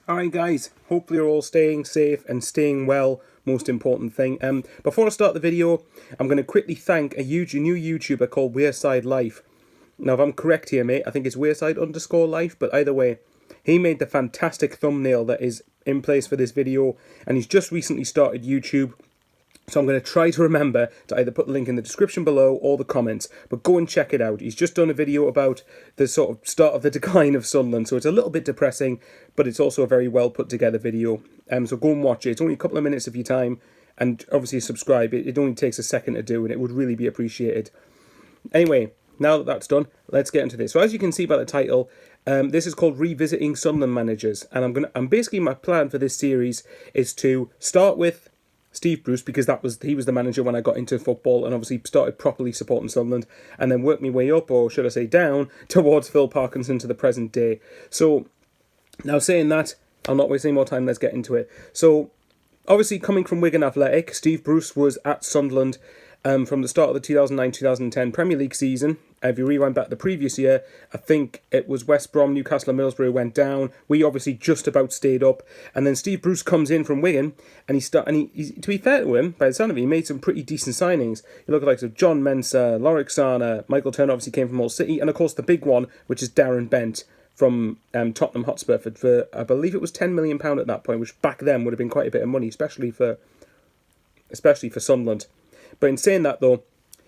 Alright guys, hopefully you're all staying safe and staying well, most important thing. Before I start the video, I'm going to quickly thank a new YouTuber called Wearside Life. Now if I'm correct here mate, I think it's Wearside_Life, but either way, he made the fantastic thumbnail that is in place for this video, and he's just recently started YouTube. So I'm going to try to remember to either put the link in the description below or the comments, but go and check it out. He's just done a video about the sort of start of the decline of Sunderland, so it's a little bit depressing, but it's also a very well put together video. So go and watch it. It's only a couple of minutes of your time, and obviously subscribe. It only takes a second to do, and it would really be appreciated. Anyway, now that that's done, let's get into this. So as you can see by the title, this is called Revisiting Sunderland Managers, and I'm basically, my plan for this series is to start with Steve Bruce, because he was the manager when I got into football and obviously started properly supporting Sunderland, and then work my way up, or should I say down, towards Phil Parkinson to the present day. So, now saying that, I'll not waste any more time, let's get into it. So, obviously coming from Wigan Athletic, Steve Bruce was at Sunderland from the start of the 2009-2010 Premier League season. If you rewind back the previous year, I think it was West Brom, Newcastle and Middlesbrough went down. We obviously just about stayed up. And then Steve Bruce comes in from Wigan, and he to be fair to him, by the sound of it, he made some pretty decent signings. You look at like John Mensah, Lorik Sana, Michael Turner obviously came from Hull City, and of course the big one, which is Darren Bent from Tottenham Hotspur for I believe it was £10 million at that point, which back then would have been quite a bit of money, especially for Sunderland. But in saying that though,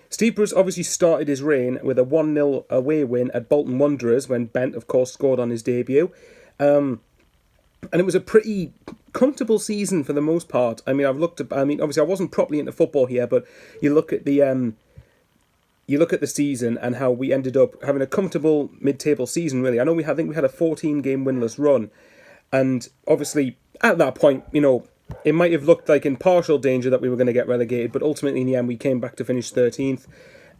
Steve Bruce obviously started his reign with a 1-0 away win at Bolton Wanderers when Bent, of course, scored on his debut. And it was a pretty comfortable season for the most part. I mean, obviously I wasn't properly into football here, but you look at the season and how we ended up having a comfortable mid-table season, really. I think we had a 14-game winless run. And obviously, at that point, it might have looked like in partial danger that we were going to get relegated, but ultimately in the end we came back to finish 13th.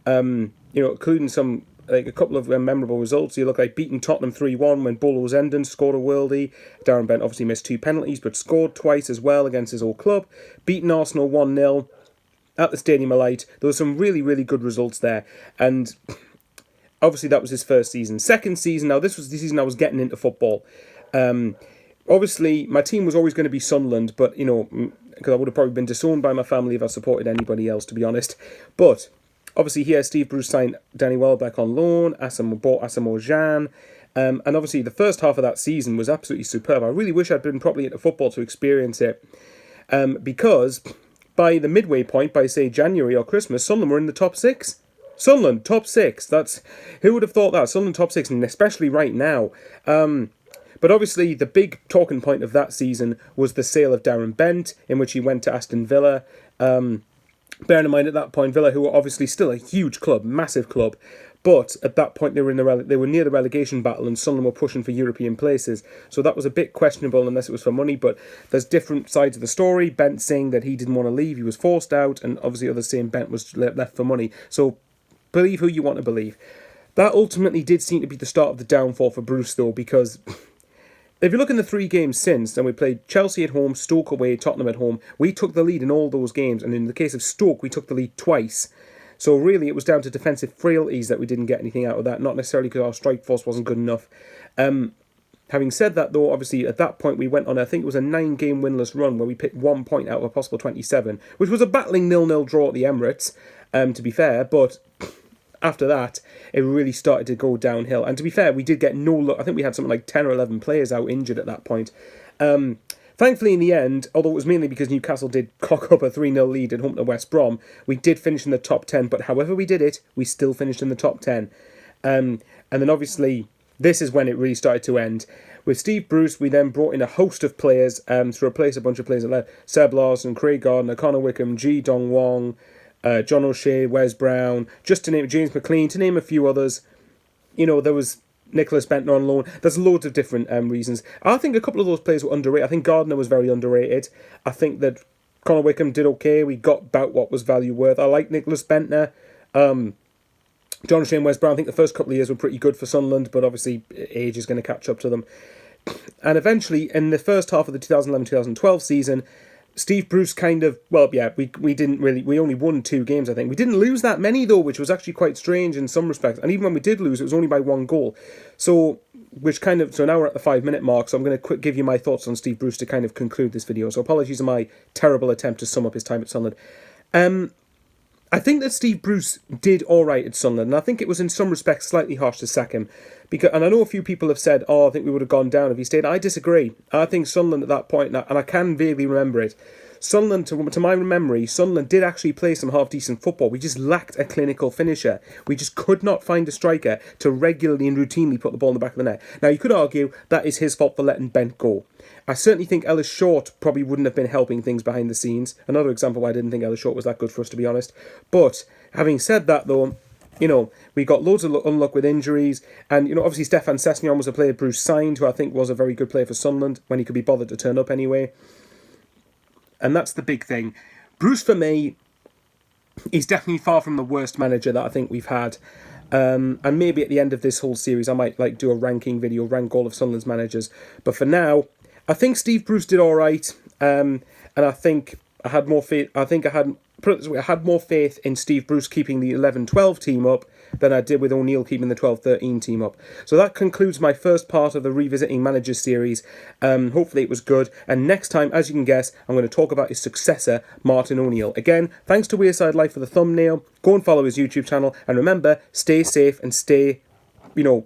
Including a couple of memorable results. You look like beating Tottenham 3-1 when Bolo Zenden scored a worldie. Darren Bent obviously missed 2 penalties, but scored twice as well against his old club. Beating Arsenal 1-0 at the Stadium of Light. There were some really, really good results there. And obviously that was his first season. Second season, now this was the season I was getting into football. Obviously, my team was always going to be Sunderland, but, because I would have probably been disowned by my family if I supported anybody else, to be honest. But, obviously, here, Steve Bruce signed Danny Welbeck on loan, bought Asamoah Gyan, and obviously, the first half of that season was absolutely superb. I really wish I'd been properly into football to experience it, because by the midway point, by, say, January or Christmas, Sunderland were in the top 6. Sunderland, top 6. Who would have thought that? Sunderland top 6, and especially right now. But obviously, the big talking point of that season was the sale of Darren Bent, in which he went to Aston Villa. Bearing in mind, at that point, Villa, who were obviously still a huge club, massive club, but at that point they were near the relegation battle, and Sunderland were pushing for European places. So that was a bit questionable unless it was for money. But there's different sides of the story. Bent saying that he didn't want to leave, he was forced out, and obviously others saying Bent was left for money. So believe who you want to believe. That ultimately did seem to be the start of the downfall for Bruce, though, because if you look in the 3 games since, then we played Chelsea at home, Stoke away, Tottenham at home. We took the lead in all those games, and in the case of Stoke, we took the lead twice. So really, it was down to defensive frailties that we didn't get anything out of that, not necessarily because our strike force wasn't good enough. Having said that, though, obviously, at that point, we went on, I think it was a 9-game winless run where we picked 1 point out of a possible 27, which was a battling 0-0 draw at the Emirates, to be fair, but after that, it really started to go downhill. And to be fair, we did get no luck. I think we had something like 10 or 11 players out injured at that point. Thankfully, in the end, although it was mainly because Newcastle did cock up a 3-0 lead at home to West Brom, we did finish in the top 10. But however we did it, we still finished in the top 10. And then obviously, this is when it really started to end. With Steve Bruce, we then brought in a host of players to replace a bunch of players that left. Seb Larson, Craig Gardner, Connor Wickham, Ji Dong Wong, John O'Shea, Wes Brown, just to name James McLean, to name a few others. There was Nicholas Bentner on loan. There's loads of different reasons. I think a couple of those players were underrated. I think Gardner was very underrated. I think that Connor Wickham did okay. We got about what was value worth. I like Nicholas Bentner. John O'Shea and Wes Brown, I think the first couple of years were pretty good for Sunderland, but obviously age is going to catch up to them. And eventually, in the first half of the 2011-2012 season, Steve Bruce we only won 2 games, I think. We didn't lose that many, though, which was actually quite strange in some respects. And even when we did lose, it was only by 1 goal. So which kind of, so now we're at the 5-minute mark, so I'm going to give you my thoughts on Steve Bruce to kind of conclude this video. So apologies on my terrible attempt to sum up his time at Sunderland. I think that Steve Bruce did all right at Sunderland, and I think it was in some respects slightly harsh to sack him. And I know a few people have said, I think we would have gone down if he stayed. I disagree. I think Sunderland at that point, and I can vaguely remember it, Sunderland, to my memory, Sunderland did actually play some half-decent football. We just lacked a clinical finisher. We just could not find a striker to regularly and routinely put the ball in the back of the net. Now, you could argue that is his fault for letting Bent go. I certainly think Ellis Short probably wouldn't have been helping things behind the scenes. Another example why I didn't think Ellis Short was that good for us, to be honest. But having said that, though, we got loads of unluck with injuries. And, obviously Stefan Sessegnon was a player Bruce signed, who I think was a very good player for Sunderland, when he could be bothered to turn up anyway. And that's the big thing. Bruce, for me, is definitely far from the worst manager that I think we've had. And maybe at the end of this whole series, I might do a ranking video, rank all of Sunderland's managers. But for now, I think Steve Bruce did all right. And I think I had more faith. I had more faith in Steve Bruce keeping the 11-12 team up than I did with O'Neill keeping the 12-13 team up. So that concludes my first part of the Revisiting Managers series. Hopefully it was good. And next time, as you can guess, I'm going to talk about his successor, Martin O'Neill. Again, thanks to Wearside Life for the thumbnail. Go and follow his YouTube channel. And remember, stay safe and stay,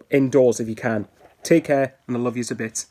indoors if you can. Take care, and I love yous a bit.